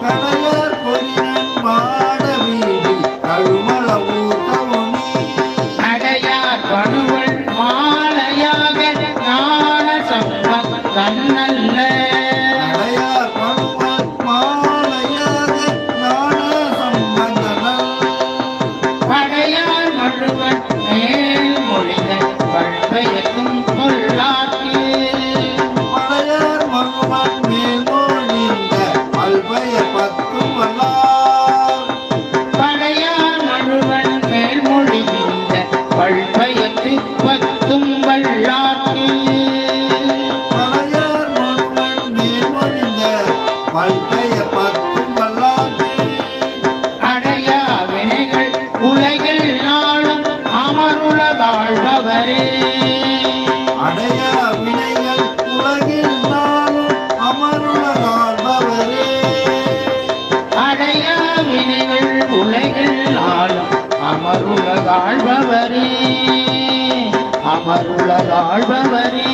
கடையார் பொறினன் மாட வீதி கழுமள ஊர்கவுனி அடையார் பணுவல் மாலையாக ஞான சம்பத் தன்னல்ல அடையார் பணுவல் மாலையாக ஞான சம்பந்தனல் படையார் மழுவன் மேல் மொழிந்த பல்பயக்கும் பொல்லாக்கு படையார் மகுவன் மேல் மொழிந்த பல்பெயர் பத்தும் வல்லார் படையார் மழுவன் மேல் மொழிந்த பல்பயத்து பத்தும் வல்லாக்கு படையார் மகுவன் மேல் மொழிந்த பல்பெயர் பத்தும் வல்லார் அடையா வினைகள் உலகில் நாளும் அமருள வாழ்பவரே அடையா வினைகள் உலகில் நாளும் அமருலகாழ்பவரே அடையா வினைகள் உலகில் நாளும் அமருலகாழ்பவரே அமருலகாழ்பவரே